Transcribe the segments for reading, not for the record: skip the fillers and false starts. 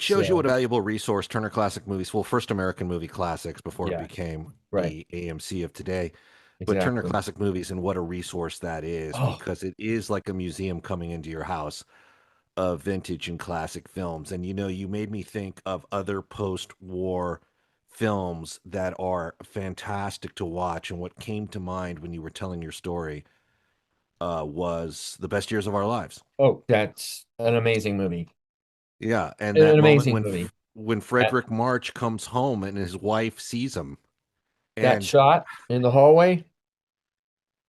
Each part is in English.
shows you So what a valuable resource Turner Classic Movies, well, first American Movie Classics before it yeah, became right, the AMC of today, but Turner exactly. Classic Movies and what a resource that is Oh, because it is like a museum coming into your house of vintage and classic films. And you made me think of other post-war films that are fantastic to watch. And what came to mind when you were telling your story was The Best Years of Our Lives. oh, that's an amazing movie. Yeah, and An that moment amazing when movie. when That Frederick March comes home and his wife sees him, that and shot in the hallway.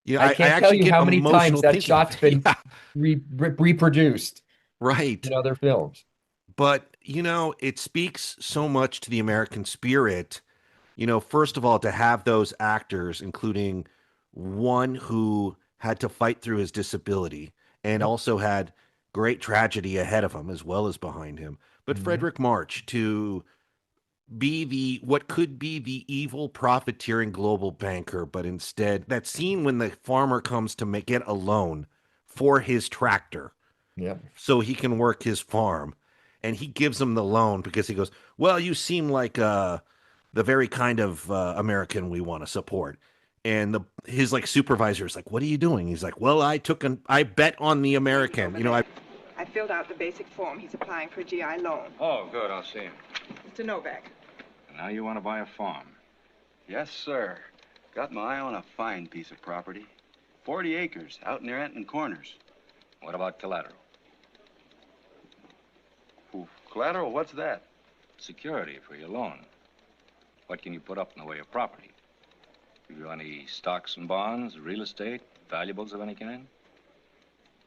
I I can't tell actually you get how many times emotional that thinking of shot's it. been Yeah, reproduced right. in other films. But it speaks so much to the American spirit. First of all, to have those actors, including one who had to fight through his disability and Yep. also had great tragedy ahead of him as well as behind him. But Hmm. Frederick March to be the what could be the evil profiteering global banker, but instead that scene when the farmer comes to get a loan for his tractor Yep. so he can work his farm, and he gives him the loan because he goes, "Well, you seem like the very kind of American we want to support." And his like supervisor is like, "What are you doing?" He's like, "Well, I bet on the American." Over there. I filled out the basic form. He's applying for a GI loan. Oh, good. I'll see him. Mr. Novak. And now you want to buy a farm. Yes, sir. Got my eye on a fine piece of property. 40 acres out near Anton Corners. What about collateral? Ooh, collateral? What's that? Security for your loan. What can you put up in the way of property? Have you any stocks and bonds, real estate, valuables of any kind?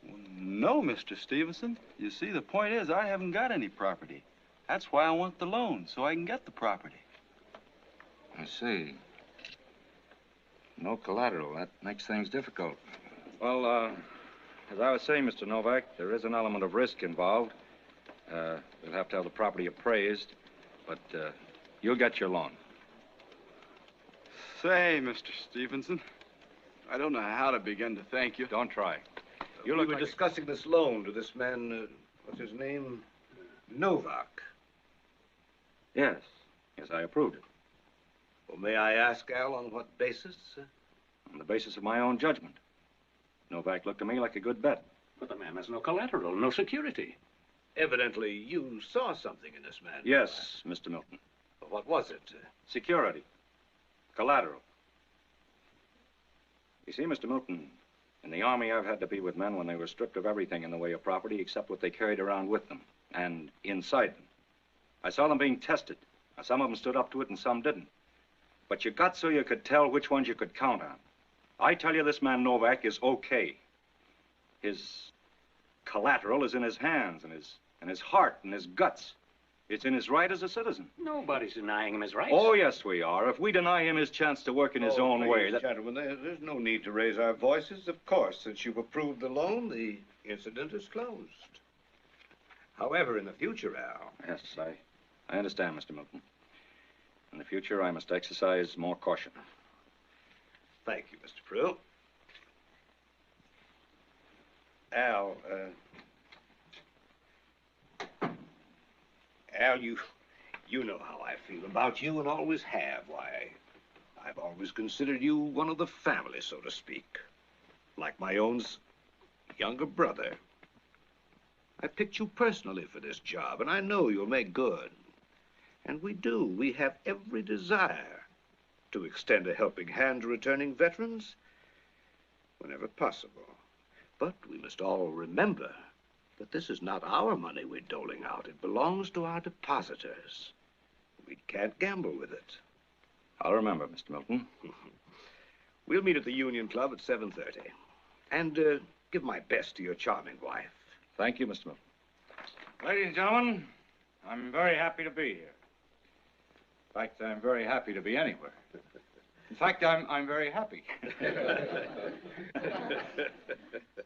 Well, no, Mr. Stevenson. You see, the point is I haven't got any property. That's why I want the loan, so I can get the property. I see. No collateral. That makes things difficult. Well, as I was saying, Mr. Novak, there is an element of risk involved. We'll have to have the property appraised, but you'll get your loan. Say, Mr. Stevenson, I don't know how to begin to thank you. Don't try. You were discussing this loan to this man, what's his name? Novak. Yes. Yes, I approved it. Well, may I ask, Al, on what basis? On the basis of my own judgment. Novak looked to me like a good bet. But the man has no collateral, no security. Evidently, you saw something in this man. Yes, Mr. Milton. What was it? Security. Collateral. You see, Mr. Milton, in the Army, I've had to be with men when they were stripped of everything in the way of property except what they carried around with them and inside them. I saw them being tested. Now, some of them stood up to it and some didn't. But you got so you could tell which ones you could count on. I tell you, this man Novak is okay. His collateral is in his hands and his heart and his guts. It's in his right as a citizen. Nobody's denying him his rights. Oh, yes, we are. If we deny him his chance to work in his own way... Gentlemen, there's no need to raise our voices. Of course, since you've approved the loan, the incident is closed. However, in the future, Al... Yes, I understand, Mr. Milton. In the future, I must exercise more caution. Thank you, Mr. Prill. Al, Al, you know how I feel about you and always have. Why, I've always considered you one of the family, so to speak. Like my own younger brother. I picked you personally for this job, and I know you'll make good. And we do. We have every desire to extend a helping hand to returning veterans whenever possible. But we must all remember that this is not our money we're doling out. It belongs to our depositors. We can't gamble with it. I'll remember, Mr. Milton. We'll meet at the Union Club at 7:30. And give my best to your charming wife. Thank you, Mr. Milton. Ladies and gentlemen, I'm very happy to be here. In fact, I'm very happy to be anywhere. In fact, I'm very happy.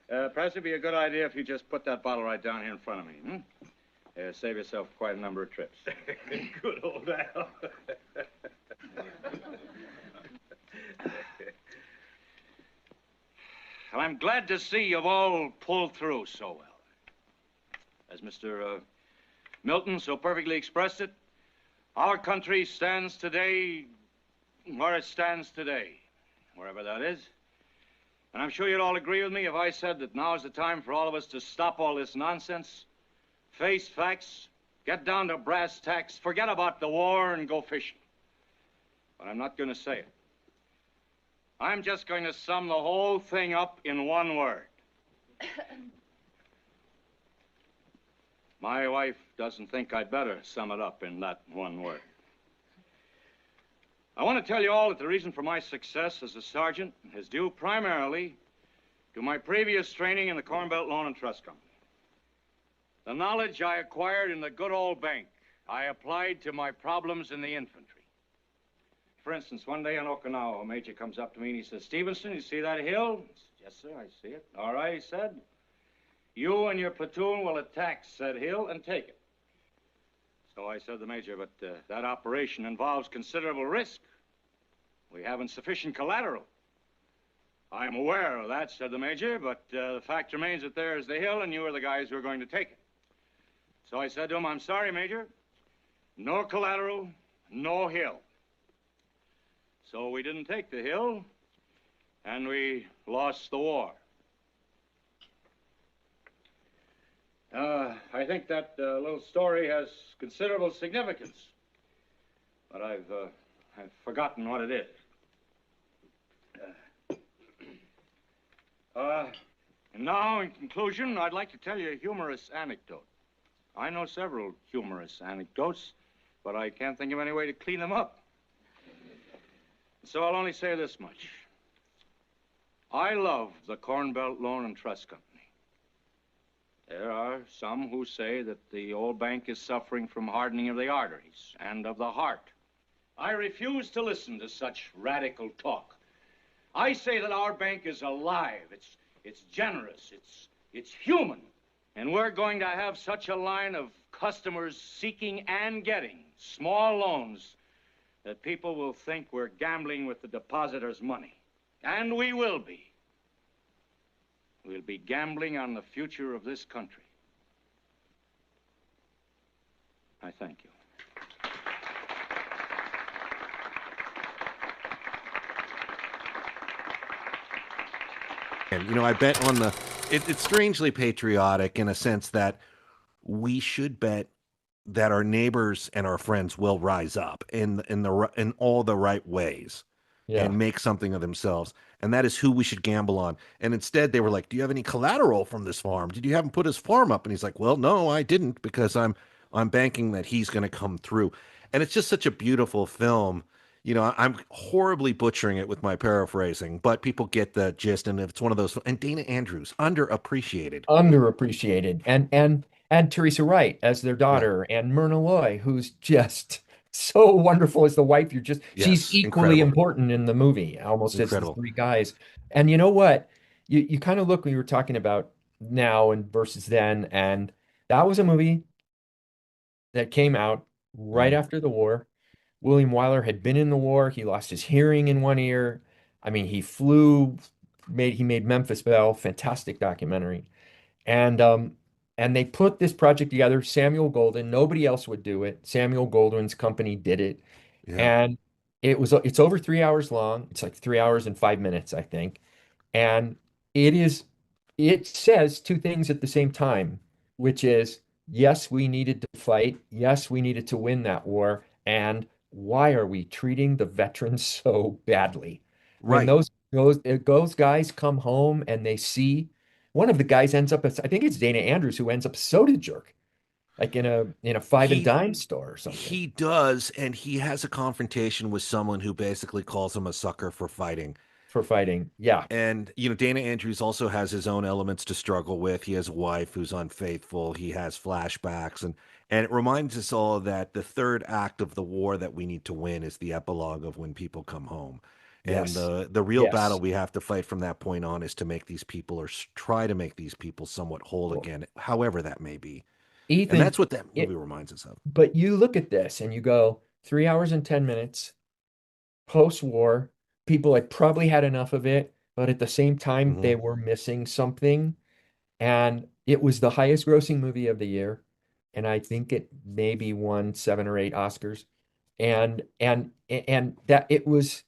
Perhaps it'd be a good idea if you just put that bottle right down here in front of me. Save yourself quite a number of trips. Good old Al. And I'm glad to see you've all pulled through so well. As Mr. Milton so perfectly expressed it. Our country stands today where it stands today, wherever that is. And I'm sure you'd all agree with me if I said that now is the time for all of us to stop all this nonsense, face facts, get down to brass tacks, forget about the war and go fishing. But I'm not going to say it. I'm just going to sum the whole thing up in one word. My wife doesn't think I'd better sum it up in that one word. I want to tell you all that the reason for my success as a sergeant is due primarily to my previous training in the Corn Belt Loan and Trust Company. The knowledge I acquired in the good old bank, I applied to my problems in the infantry. For instance, one day in Okinawa, a major comes up to me and he says, "Stevenson, you see that hill?" I said, "Yes, sir, I see it." "All right," he said. "You and your platoon will attack said hill and take it." So I said to the major, "But that operation involves considerable risk. We haven't sufficient collateral." "I'm aware of that," said the major, "but the fact remains that there's the hill and you are the guys who are going to take it." So I said to him, "I'm sorry, Major. No collateral, no hill." So we didn't take the hill, and we lost the war. I think that little story has considerable significance, but I've forgotten what it is. And now, in conclusion, I'd like to tell you a humorous anecdote. I know several humorous anecdotes, but I can't think of any way to clean them up. So I'll only say this much. I love the Corn Belt Loan and Trust Company. There are some who say that the old bank is suffering from hardening of the arteries and of the heart. I refuse to listen to such radical talk. I say that our bank is alive, it's generous, it's human. And we're going to have such a line of customers seeking and getting small loans that people will think we're gambling with the depositors' money. And we will be. We'll be gambling on the future of this country. I thank you. And, you know, I bet on it's strangely patriotic in a sense that we should bet that our neighbors and our friends will rise up in all the right ways and make something of themselves. And that is who we should gamble on. And instead they were like, "Do you have any collateral from this farm? Did you have him put his farm up?" And he's like, "Well, no, I didn't, because I'm banking that he's going to come through." And it's just such a beautiful film. You know, I'm horribly butchering it with my paraphrasing, but people get the gist. And it's one of those. And Dana Andrews, underappreciated. And Teresa Wright as their daughter, and Myrna Loy, who's just so wonderful as the wife. She's equally important in the movie, almost as the three guys. And you know what? You kind of look when you were talking about now and versus then, and that was a movie that came out right after the war. William Wyler had been in the war. He lost his hearing in one ear. I mean, he made Memphis Belle, fantastic documentary. And they put this project together. Samuel Goldwyn, nobody else would do it. Samuel Goldwyn's company did it. Yeah. And it's over 3 hours long. It's like 3 hours and 5 minutes, I think. And it says two things at the same time, which is, yes, we needed to fight. Yes, we needed to win that war. And why are we treating the veterans so badly? Right. When those guys come home and they see, one of the guys ends up, I think it's Dana Andrews, who ends up a soda jerk, like in a five and dime store or something. He does, and he has a confrontation with someone who basically calls him a sucker for fighting. Yeah. And, you know, Dana Andrews also has his own elements to struggle with. He has a wife who's unfaithful. He has flashbacks. And it reminds us all that the third act of the war that we need to win is the epilogue of when people come home. And the real battle we have to fight from that point on is to make these people, or try to make these people, somewhat whole again, however that may be. Ethan, and that's what that movie reminds us of. But you look at this and you go, 3 hours and 10 minutes, post-war, people had probably had enough of it, but at the same time, they were missing something. And it was the highest grossing movie of the year. and I think it maybe won 7 or 8 Oscars. And that it was,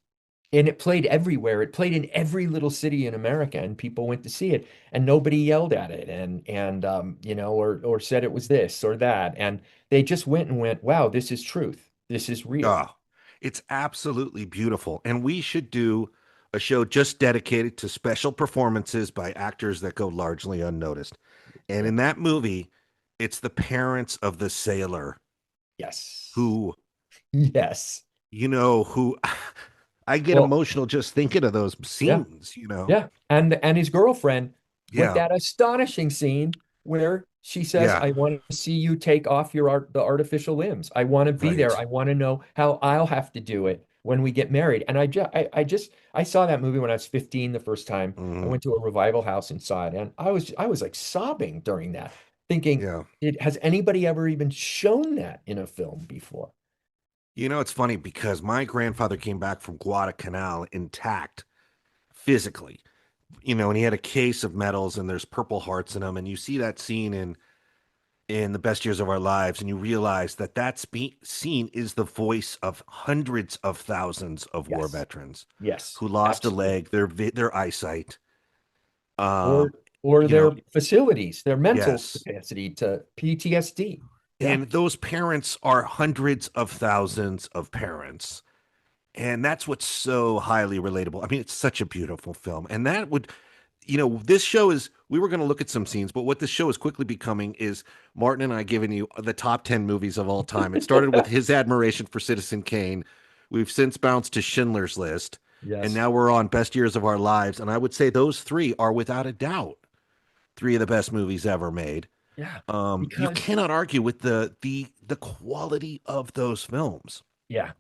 and it played everywhere. It played in every little city in America, and people went to see it, and nobody yelled at it, and you know, or said it was this or that, and they just went and went, wow, this is truth. This is real. Oh, it's absolutely beautiful. And we should do a show just dedicated to special performances by actors that go largely unnoticed. And in that movie, it's the parents of the sailor. Yes. Who, yes. You know, who I get emotional just thinking of those scenes, you know? Yeah. And his girlfriend with that astonishing scene where she says, I want to see you take off the artificial limbs. I want to be there. I want to know how I'll have to do it when we get married. And I saw that movie when I was 15 the first time. I went to a revival house and saw it, and I was like sobbing during that, thinking, has anybody ever even shown that in a film before? You know, it's funny because my grandfather came back from Guadalcanal intact physically, you know, and he had a case of medals and there's Purple Hearts in them. And you see that scene in The Best Years of Our Lives, and you realize that scene is the voice of hundreds of thousands of war veterans who lost a leg, their eyesight, or their facilities, their mental capacity to PTSD. And those parents are hundreds of thousands of parents. And that's what's so highly relatable. I mean, it's such a beautiful film. And that would, you know, this show is, we were going to look at some scenes, but what this show is quickly becoming is Martin and I giving you the top 10 movies of all time. It started with his admiration for Citizen Kane. We've since bounced to Schindler's List. Yes. And now we're on Best Years of Our Lives. And I would say those three are without a doubt 3 of the best movies ever made. Yeah. You cannot argue with the quality of those films. Yeah.